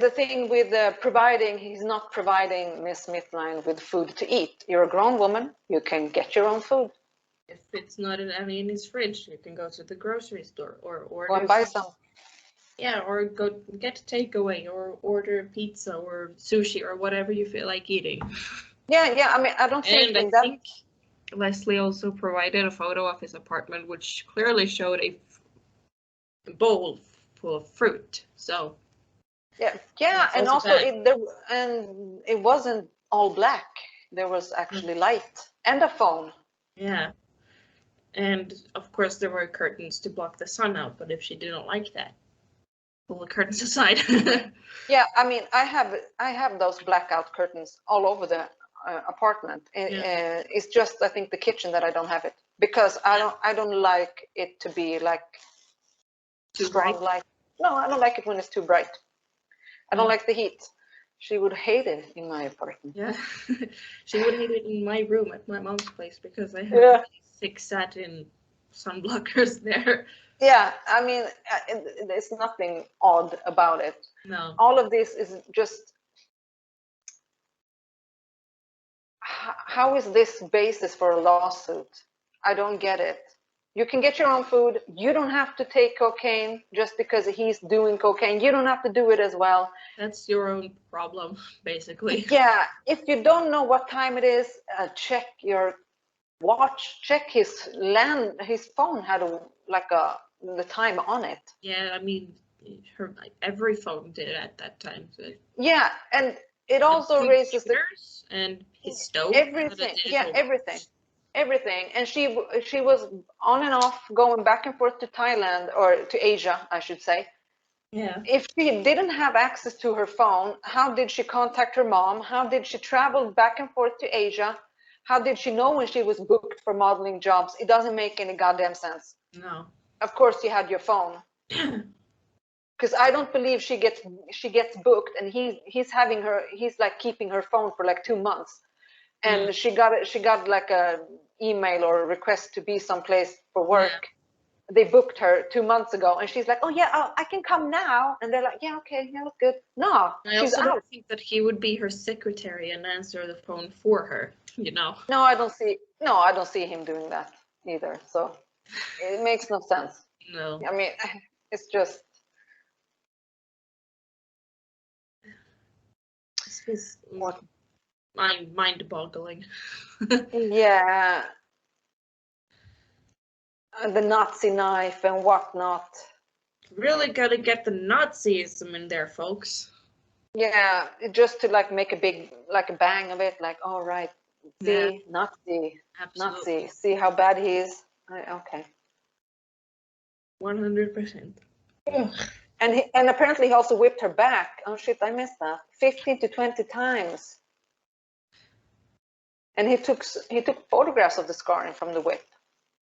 the thing with providing, he's not providing Miss Smithline with food to eat. You're a grown woman. You can get your own food. If it's not in his fridge, you can go to the grocery store or order. Go and buy some. Yeah, or go get takeaway or order pizza or sushi or whatever you feel like eating. Yeah. I mean, I don't think and that. I think Leslie also provided a photo of his apartment, which clearly showed a bowl full of fruit. So. Yeah, and also it wasn't all black. There was actually light and a phone. Yeah, and of course there were curtains to block the sun out. But if she didn't like that, pull the curtains aside. Yeah, I mean, I have those blackout curtains all over the apartment. It's just I think the kitchen that I don't have it because I don't like it to be like too strong bright. light. No, I don't like it when it's too bright. I don't like the heat. She would hate it in my apartment. Yeah, she would hate it in my room at my mom's place because I have 6 satin sunblockers there. Yeah, I mean, there's nothing odd about it. No. All of this is just, how is this basis for a lawsuit? I don't get it. You can get your own food. You don't have to take cocaine just because he's doing cocaine. You don't have to do it as well. That's your own problem, basically. Yeah, if you don't know what time it is, check your watch, check his phone had the time on it. Yeah, I mean, every phone did at that time. So. Yeah, and it also raises the and his stove. Everything. Yeah, everything. And she was on and off going back and forth to Thailand, or to Asia, I should say. Yeah. If she didn't have access to her phone, how did she contact her mom? How did she travel back and forth to Asia? How did she know when she was booked for modeling jobs? It doesn't make any goddamn sense. No. Of course you had your phone. Because I don't believe she gets booked and he's like keeping her phone for like 2 months. And she got like a email or a request to be someplace for work. Yeah. They booked her 2 months ago, and she's like, "Oh yeah, I can come now." And they're like, "Yeah, okay, yeah, that's good." No, she's out. don't think that he would be her secretary and answer the phone for her. You know. No, I don't see him doing that either. So it makes no sense. No. I mean, it's just. It's what. Mind-boggling. Yeah. The Nazi knife and whatnot. Really gotta get the Nazism in there, folks. Yeah, just to like make a big, like a bang of it, like, all right, see, Nazi, Nazi, see how bad he is. Okay. 100%. And apparently he also whipped her back. Oh shit, I missed that. 15 to 20 times. And he took photographs of the scarring from the whip.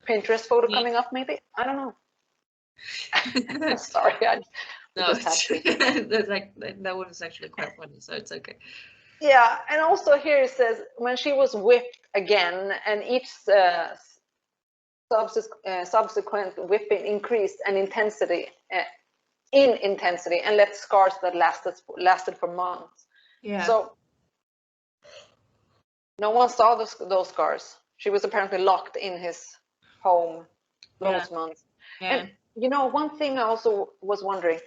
Pinterest photo coming up, maybe? I don't know. Sorry, that was actually quite funny, so it's okay. Yeah, and also here it says when she was whipped again, and each subsequent whipping increased in intensity, and left scars that lasted for months. Yeah. So no one saw those scars. She was apparently locked in his home those months. Yeah. And one thing I also was wondering,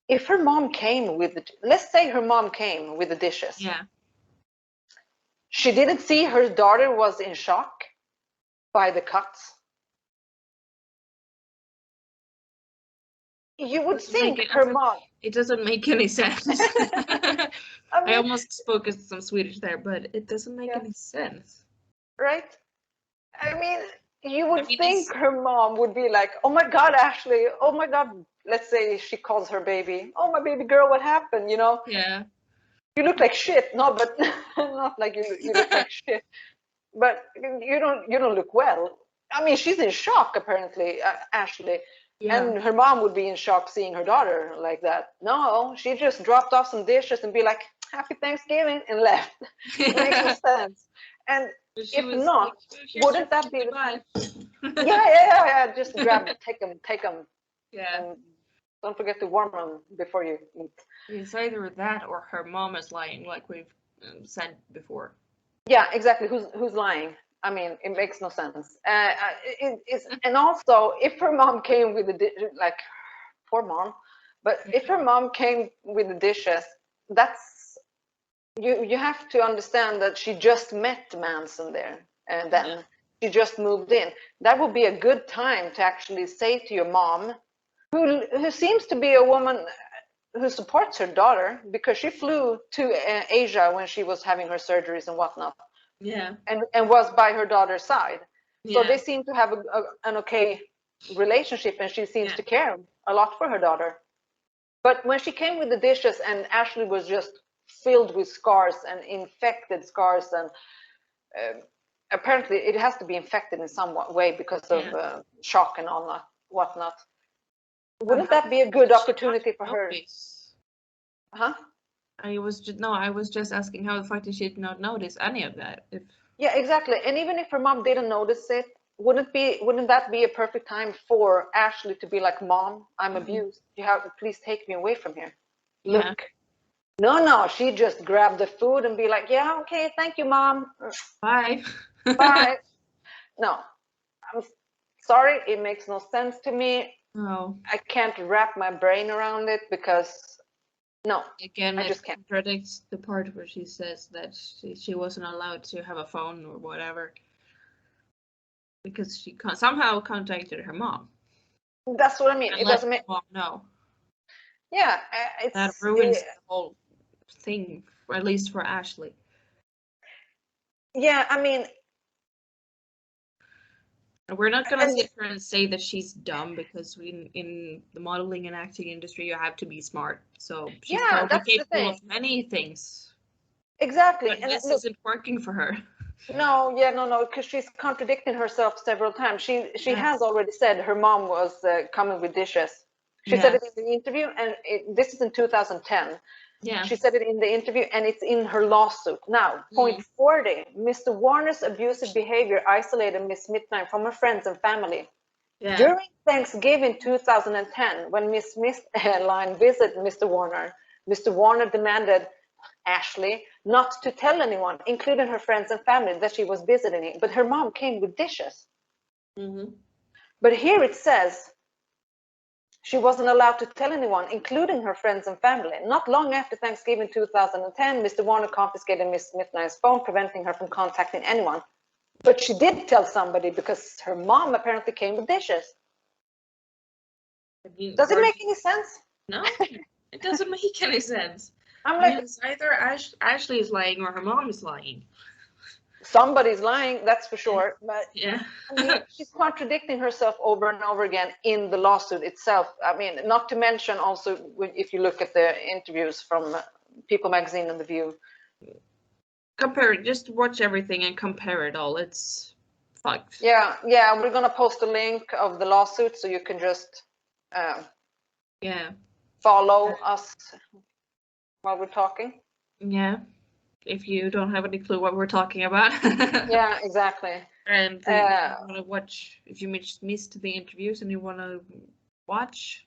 if her mom came let's say her mom came with the dishes. Yeah. She didn't see her daughter was in shock by the cuts. You would think her mom. It doesn't make any sense. I almost spoke some Swedish there, but it doesn't make any sense. Right? I mean, you would think her mom would be like, "Oh my God, Ashley! Oh my God!" Let's say she calls her baby, "Oh my baby girl, what happened?" Yeah. You look like shit. No, but not like you look like shit. But you don't look well. I mean, she's in shock apparently, Ashley. Yeah. And her mom would be in shock seeing her daughter like that. No, she just dropped off some dishes and be like, "Happy Thanksgiving," and left. It makes no sense. And if not, wouldn't that be the time? Yeah. Just grab it, take them. Yeah. Don't forget to warm them before you eat. It's either that or her mom is lying, like we've said before. Yeah, exactly. Who's lying? I mean, it makes no sense. And also, if her mom came with like, poor mom, but if her mom came with the dishes, that's you have to understand that she just met Manson there, and then she just moved in. That would be a good time to actually say to your mom, who seems to be a woman who supports her daughter, because she flew to Asia when she was having her surgeries and whatnot. Yeah. And was by her daughter's side. So Yeah. they seem to have an okay relationship, and she seems to care a lot for her daughter. But when she came with the dishes and Ashley was just filled with scars and infected scars, and apparently it has to be infected in some way because of shock and all that whatnot. Wouldn't that be a good opportunity for her? Huh? I was just asking how the fact that she did not notice any of that. Yeah, exactly. And even if her mom didn't notice it, wouldn't that be a perfect time for Ashley to be like, Mom, I'm abused. You have to please take me away from here. Yeah. Look. No, she just grabbed the food and be like, yeah, okay, thank you, Mom. Bye. Bye. No, I'm sorry, it makes no sense to me. No. I can't wrap my brain around it because no. Again, I just can't. Contradicts the part where she says that she wasn't allowed to have a phone or whatever because she somehow contacted her mom. That's what I mean. And it doesn't make. Mom know. Yeah, That ruins the whole thing, at least for Ashley. Yeah, I mean, we're not gonna sit here and say that she's dumb, because in the modeling and acting industry you have to be smart. So she's probably capable of many things. Exactly. But this isn't working for her. No, because she's contradicting herself several times. She has already said her mom was coming with dishes. She said it in the interview, and this is in 2010. Yeah. She said it in the interview, and it's in her lawsuit. Now, point 40, Mr. Warner's abusive behavior isolated Miss Smithline from her friends and family. Yeah. During Thanksgiving 2010, when Miss Smithline visited Mr. Warner demanded Ashley not to tell anyone, including her friends and family, that she was visiting, but her mom came with dishes. But here it says she wasn't allowed to tell anyone, including her friends and family. Not long after Thanksgiving 2010, Mr. Warner confiscated Miss Smithline's phone, preventing her from contacting anyone. But she did tell somebody because her mom apparently came with dishes. Does it make any sense? No, it doesn't make any sense. I'm like, it's either Ashley is lying or her mom is lying. Somebody's lying, that's for sure. But yeah, I mean, she's contradicting herself over and over again in the lawsuit itself. I mean, not to mention also if you look at the interviews from People Magazine and The View. Compare it. Just watch everything and compare it all. It's fucked. Yeah, we're gonna post a link of the lawsuit so you can just follow us while we're talking. Yeah, if you don't have any clue what we're talking about. Yeah, exactly. And if you want to watch, if you missed the interviews and you want to watch,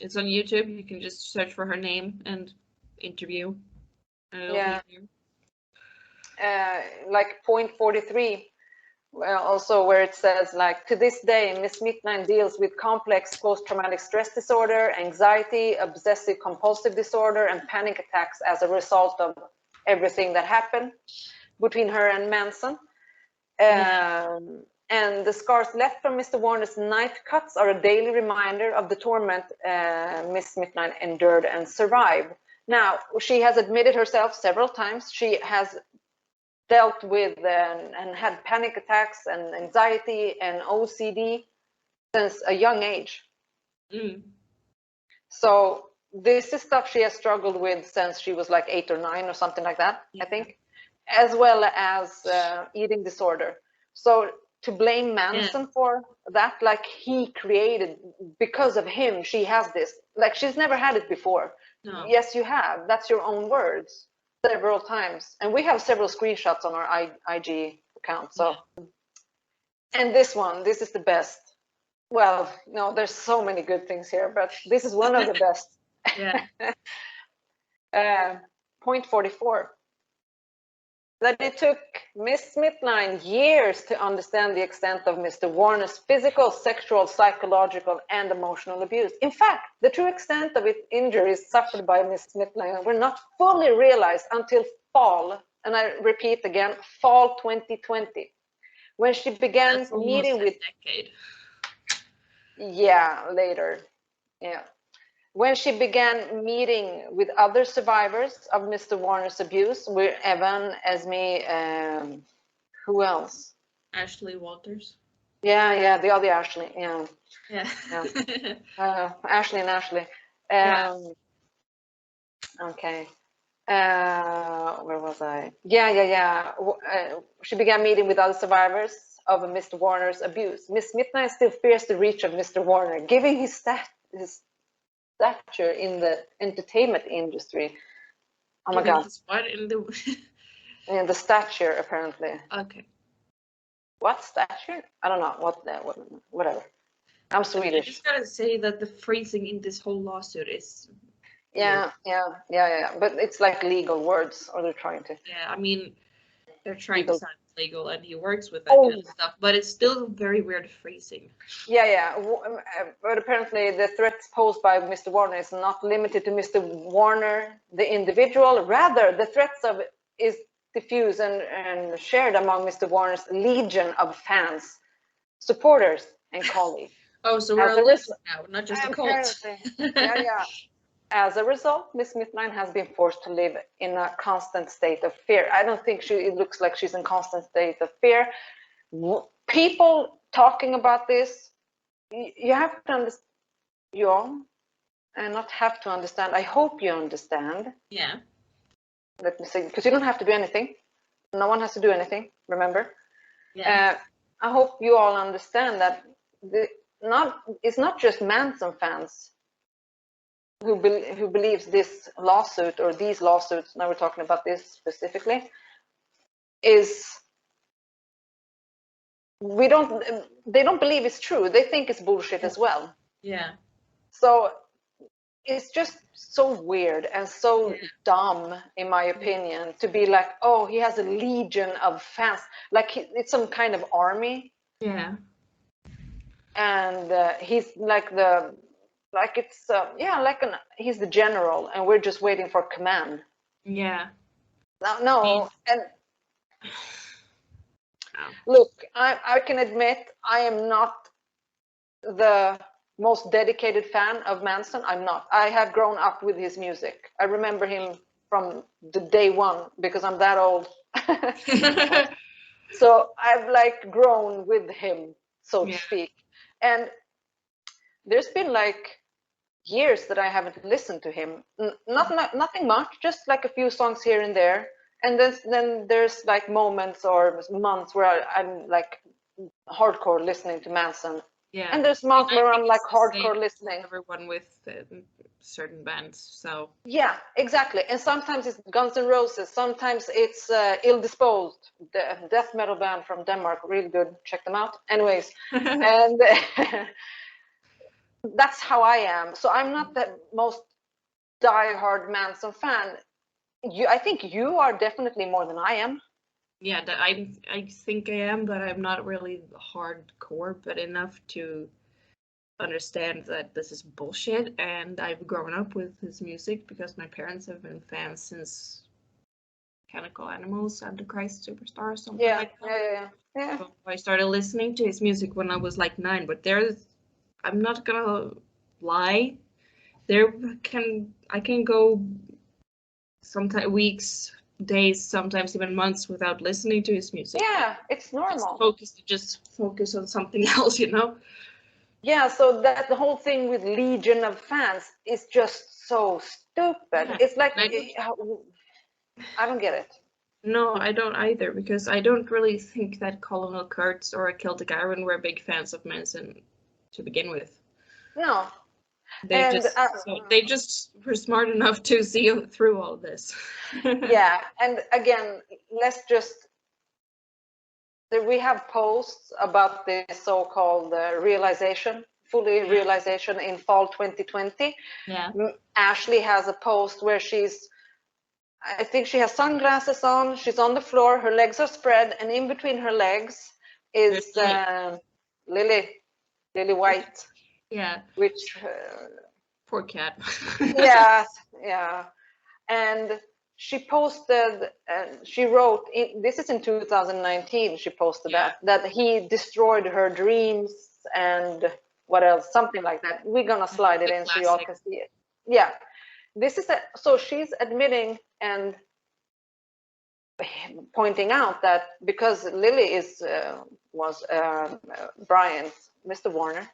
it's on YouTube. You can just search for her name and interview. And it'll be here. Like point 43. Well, also where it says, like, to this day, Miss Smithline deals with complex post-traumatic stress disorder, anxiety, obsessive-compulsive disorder, and panic attacks as a result of everything that happened between her and Manson. And the scars left from Mr. Warner's knife cuts are a daily reminder of the torment Miss Smithline endured and survived. Now, she has admitted herself several times. She has dealt with and had panic attacks and anxiety and OCD since a young age. So this is stuff she has struggled with since she was like 8 or 9 or something like that, I think, as well as eating disorder. So to blame Manson for that, like he created, because of him, she has this, like she's never had it before. No. Yes, you have. That's your own words. Several times, and we have several screenshots on our IG account. So, and this is the best. Well, no, there's so many good things here, but this is one of the best. Yeah. Point 44. That it took Miss Smithline years to understand the extent of Mr. Warner's physical, sexual, psychological, and emotional abuse. In fact, the true extent of its injuries suffered by Miss Smithline were not fully realized until fall, and I repeat again, fall 2020, when she began That's almost meeting with... decade. Yeah, later. Yeah. When she began meeting with other survivors of Mr. Warner's abuse, with Evan, Esme, who else? Ashley Walters. Yeah, the other Ashley. Yeah. Ashley and Ashley. Okay. Where was I? Yeah. She began meeting with other survivors of Mr. Warner's abuse. Miss Midnight still fears the reach of Mr. Warner, given his stature in the entertainment industry. Oh my God. What in the... In the stature, apparently. Okay. What stature? I don't know. Whatever. I'm Swedish. I just gotta say that the phrasing in this whole lawsuit is... Yeah. But it's like legal words, or they're trying to. Yeah, I mean, they're trying to sound legal, and he works with that kind of stuff, but it's still very weird phrasing. Yeah. But apparently the threats posed by Mr. Warner is not limited to Mr. Warner, the individual. Rather, the threats of is diffused and shared among Mr. Warner's legion of fans, supporters, and colleagues. Oh, so we're a list now, not just a cult. Yeah. As a result, Miss Smithline has been forced to live in a constant state of fear. I don't think it looks like she's in constant state of fear. People talking about this, you have to understand, and not have to understand. I hope you understand. Yeah. Let me say, because you don't have to do anything. No one has to do anything, remember? Yeah. I hope you all understand that it's not just Manson fans who believes this lawsuit, or these lawsuits, now we're talking about this specifically, they don't believe it's true. They think it's bullshit as well. Yeah. So it's just so weird and so dumb, in my opinion, to be like, oh, he has a legion of fans, like it's some kind of army. Yeah. And he's like he's the general, and we're just waiting for command. Yeah. No, and look, I can admit I am not the most dedicated fan of Manson. I'm not. I have grown up with his music. I remember him from the day one, because I'm that old. So I've like grown with him, so to speak. And there's been like years that I haven't listened to him. Nothing much, just like a few songs here and there. And then there's like moments or months where I'm like hardcore listening to Manson. Yeah. And there's months where I'm like hardcore listening. Everyone with certain bands, so. Yeah, exactly. And sometimes it's Guns N' Roses. Sometimes it's Ill Disposed, the death metal band from Denmark. Really good. Check them out. Anyways, and that's how I am. So I'm not the most diehard Manson fan. I think you are definitely more than I am. Yeah, I think I am, but I'm not really hardcore, but enough to understand that this is bullshit. And I've grown up with his music because my parents have been fans since Chemical Animals, Antichrist Superstar, or something like that. Yeah. So I started listening to his music when I was like 9, but I'm not gonna lie, I can go sometimes weeks, days, sometimes even months without listening to his music. Yeah, it's normal. Just focus on something else, you know? Yeah, so that the whole thing with legion of fans is just so stupid. Yeah. It's like, I don't get it. No, I don't either, because I don't really think that Colonel Kurtz or Celtic Iron were big fans of Manson to begin with. No. They just were smart enough to see through all this. Yeah, and again, let's just we have posts about the so-called realization, realization in fall 2020. Yeah. Ashley has a post where I think she has sunglasses on, she's on the floor, her legs are spread, and in between her legs is Lily White. Yeah. Which poor cat. yeah. And she posted, she wrote, this is in 2019, she posted that he destroyed her dreams and what else, something like that. We're gonna slide it in so y'all can see it. Yeah, this is so she's admitting and pointing out that because Lily was Brian's, Mr. Warner,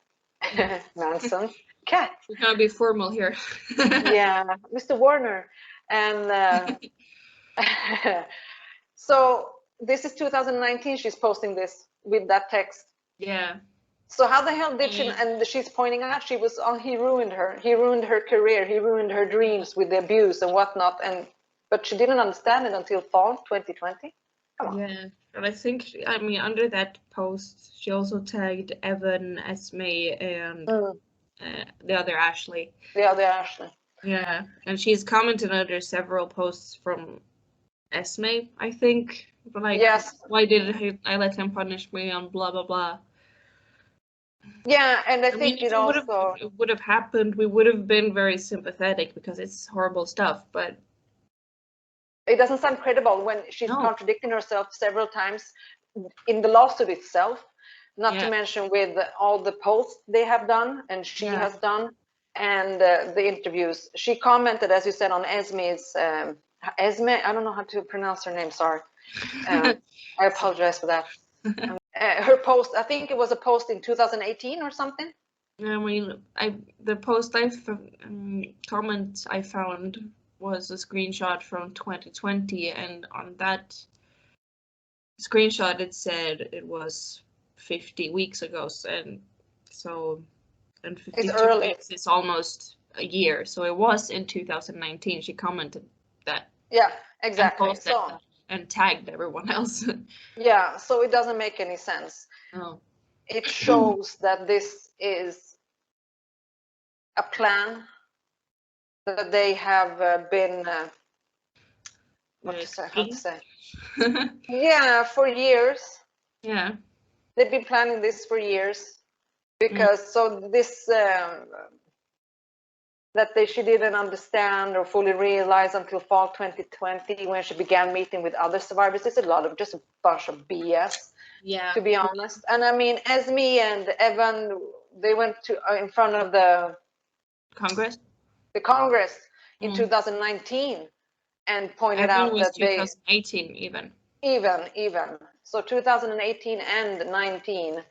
Manson cat. We're gonna be formal here. Yeah, Mr. Warner. And so this is 2019, she's posting this with that text. Yeah. So how the hell did she, and she's pointing out he ruined her career, he ruined her dreams with the abuse and whatnot, but she didn't understand it until fall 2020. Come on. Yeah, but I think, I mean, under that post, she also tagged Evan, Esme, and the other Ashley. The other Ashley. Yeah, and she's commented under several posts from Esme, I think. But like, yes. Why did I let him punish me on blah blah blah? Yeah, and I think mean, if it would have happened, we would have been very sympathetic because it's horrible stuff, but it doesn't sound credible when she's contradicting herself several times in the lawsuit itself, not to mention with all the posts they have done and she has done, and the interviews. She commented, as you said, on Esme's, Esme, I don't know how to pronounce her name, sorry. I apologize for that. Her post, I think it was a post in 2018 or something. I mean, the post comment I found was a screenshot from 2020, and on that screenshot it said it was 50 weeks ago, and 52 weeks is almost a year, so it was in 2019. She commented that. Yeah, exactly. And posted that and tagged everyone else. Yeah, so it doesn't make any sense. No. It shows that this is a plan that they have been how to say? Yeah, for years. Yeah, they've been planning this for years, because so this that she didn't understand or fully realize until fall 2020 when she began meeting with other survivors. It's just a bunch of BS, to be honest. And I mean, Esme and Evan, they went to in front of the Congress in 2019 and pointed out that 2018 even so 2018 and 19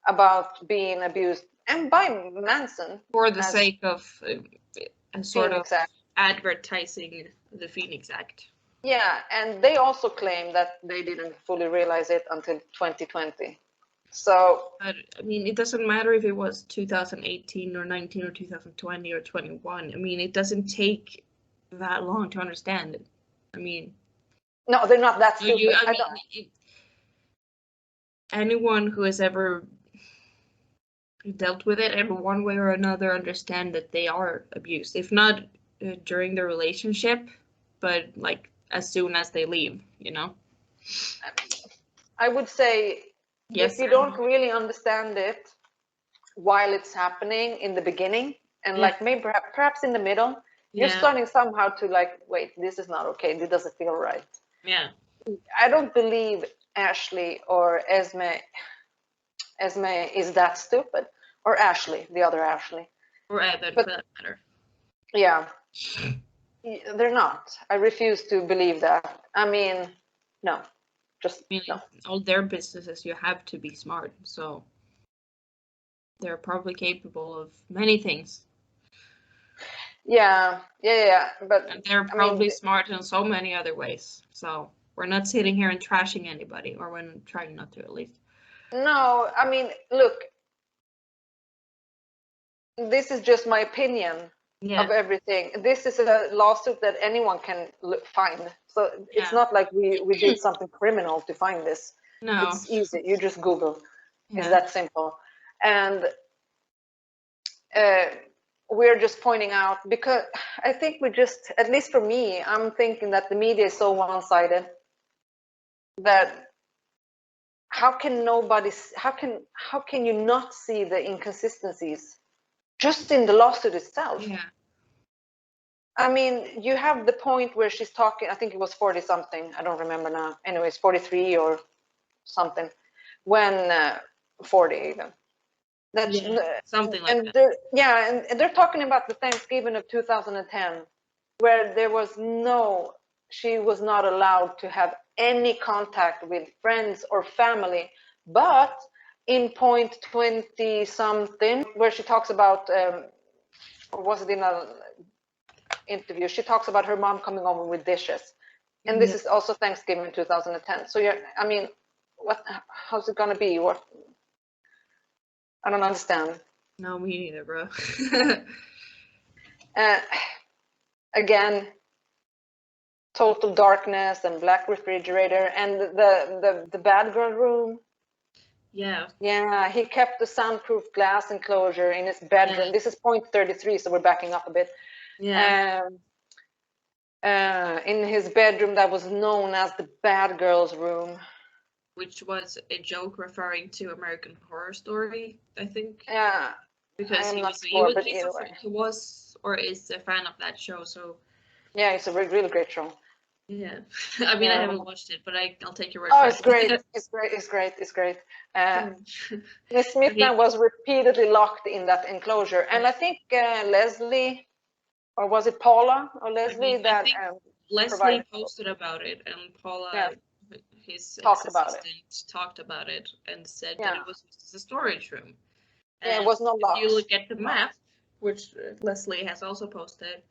about being abused, and by Manson, for the sake of sort of advertising the Phoenix Act. Yeah, and they also claim that they didn't fully realize it until 2020. So, but, I mean, it doesn't matter if it was 2018 or 19 or 2020 or 21. I mean, it doesn't take that long to understand it. I mean, no, they're not that stupid. Anyone who has ever dealt with it in one way or another understand that they are abused, if not during the relationship, but like as soon as they leave, you know. I would say, if you don't really understand it while it's happening in the beginning, and like maybe perhaps in the middle, you're starting somehow to like, wait, this is not okay, this doesn't feel right. Yeah, I don't believe Ashley or Esme is that stupid, or Ashley, the other Ashley, or Evan, for that matter. Yeah, they're not. I refuse to believe that. I mean, no, no. All their businesses, you have to be smart, so they're probably capable of many things. Yeah, but and they're probably smart in so many other ways. So we're not sitting here and trashing anybody, or we're trying not to, at least. No, I mean, look, this is just my opinion of everything. This is a lawsuit that anyone can find. So it's not like we did something criminal to find this. No. It's easy. You just Google. Yeah. It's that simple. And we're just pointing out, because I think we just, at least for me, I'm thinking that the media is so one-sided that how can you not see the inconsistencies just in the lawsuit itself? Yeah. I mean, you have the point where she's talking, I think it was 40 something, I don't remember now. Anyways, 43 or something, when 40 even. Something like and that. and they're talking about the Thanksgiving of 2010, where she was not allowed to have any contact with friends or family. But in point 20 something, where she talks about, or was it in an interview, she talks about her mom coming over with dishes. And this is also Thanksgiving 2010. So I mean, how's it gonna be? What? I don't understand. No, me neither, bro. Again, total darkness and black refrigerator and the bad girl room. Yeah, he kept the soundproof glass enclosure in his bedroom. This is point 33, so we're backing up a bit. In his bedroom that was known as the bad girl's room, which was a joke referring to American Horror Story, I think. Yeah, because he was or is a fan of that show. So yeah, it's a really great show. Yeah, I mean, I haven't watched it, but I'll take your word for it. Oh, it's great. It's great. Miss Smithline was repeatedly locked in that enclosure, and I think Leslie, or was it Paula or Leslie, I think Leslie posted about it, and Paula, his assistant, talked about it and said that it was just a storage room. And it was not locked. If you look at the map, which Leslie has also posted,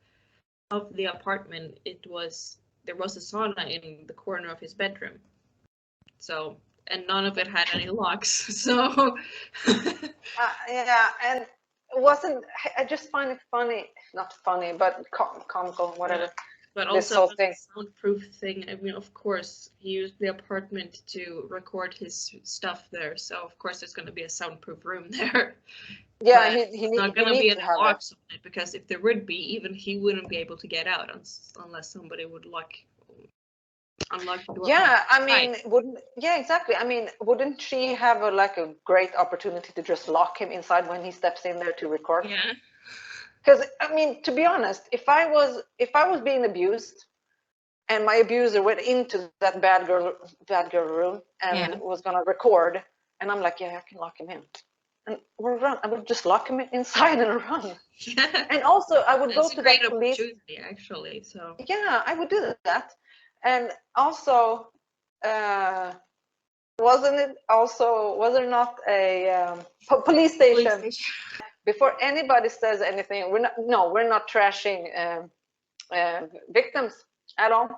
of the apartment, there was a sauna in the corner of his bedroom. So, and none of it had any locks. So, yeah, and it wasn't. I just find it funny, not funny, but comical, whatever. Yeah. But also the soundproof thing. I mean, of course, he used the apartment to record his stuff there, so of course there's going to be a soundproof room there. Yeah, he's not going to be any locks on it, because if there would be, even he wouldn't be able to get out unless somebody would unlock the door. Yeah, I mean, exactly. I mean, wouldn't she have a great opportunity to just lock him inside when he steps in there to record? Yeah. Because I mean, to be honest, if I was being abused, and my abuser went into that bad girl room and was gonna record, and I'm like, yeah, I can lock him in, and we'll run. I would just lock him inside and run. Yeah. And also, I would go to that police. Actually, so yeah, I would do that. And also, was there not a police station? Before anybody says anything, we're not trashing victims at all.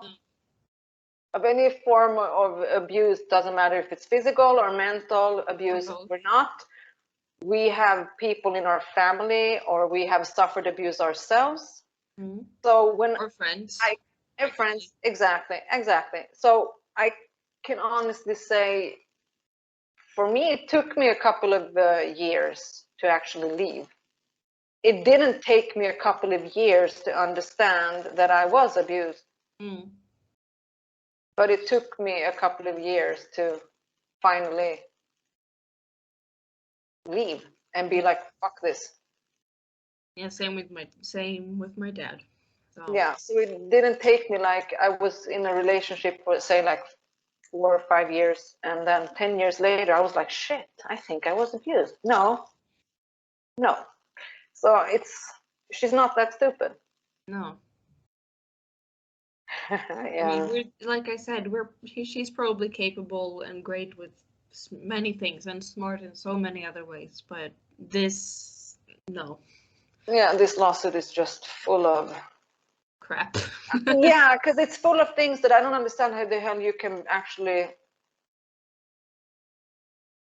Of any form of abuse, doesn't matter if it's physical or mental abuse. We're not. We have people in our family, or we have suffered abuse ourselves. Mm-hmm. So or friends. Friends, exactly. So I can honestly say, for me, it took me a couple of years to actually leave. It didn't take me a couple of years to understand that I was abused. Mm. But it took me a couple of years to finally leave and be like, fuck this. Yeah, same with my dad. So. Yeah, so it didn't take me I was in a relationship for, say, 4 or 5 years, and then 10 years later I was like, shit, I think I was abused. No. So she's not that stupid. No. Yeah. I mean, like I said, she's probably capable and great with many things and smart in so many other ways, but this, no. Yeah, this lawsuit is just full of crap. Yeah, because it's full of things that I don't understand how the hell you can actually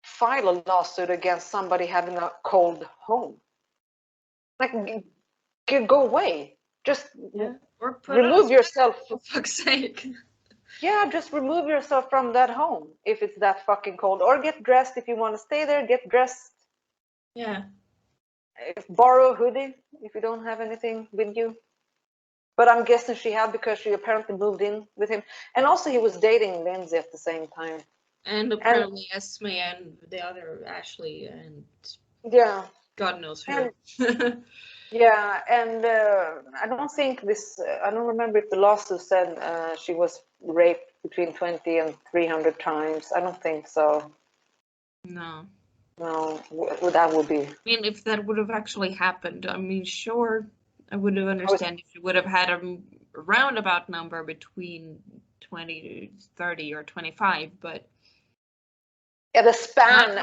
file a lawsuit against somebody having a cold home. Go away. Just or remove yourself. For fuck's sake. Yeah, just remove yourself from that home if it's that fucking cold, or get dressed if you want to stay there. Get dressed. Yeah. Borrow a hoodie if you don't have anything with you. But I'm guessing she had, because she apparently moved in with him, and also he was dating Lindsay at the same time. And apparently Esme and the other Ashley and yeah, God knows who. and yeah, and I don't think this. I don't remember if the lawsuit said she was raped between 20 and 300 times. I don't think so. No. No, that would be. I mean, if that would have actually happened, I mean, sure, I would have understand if you would have had a roundabout number between 20 to 30 or 25, but Yeah, the span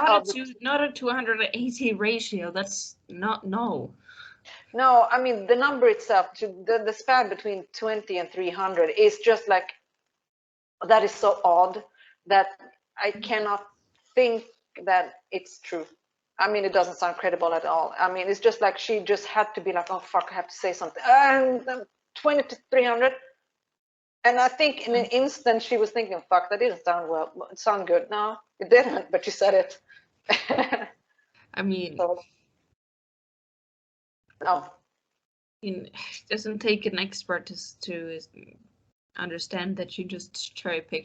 not a 280 ratio. That's not, no. No, I mean the number itself, the span between 20 and 300 is just like, that is so odd that I cannot think that it's true. I mean, it doesn't sound credible at all. I mean, it's just like she just had to be like, oh fuck, I have to say something. 20 to 300. And I think in an instant she was thinking, fuck, that didn't sound well. It sounded good. No, it didn't, but she said it. I mean, so, no. It doesn't take an expert to understand that you just cherry picked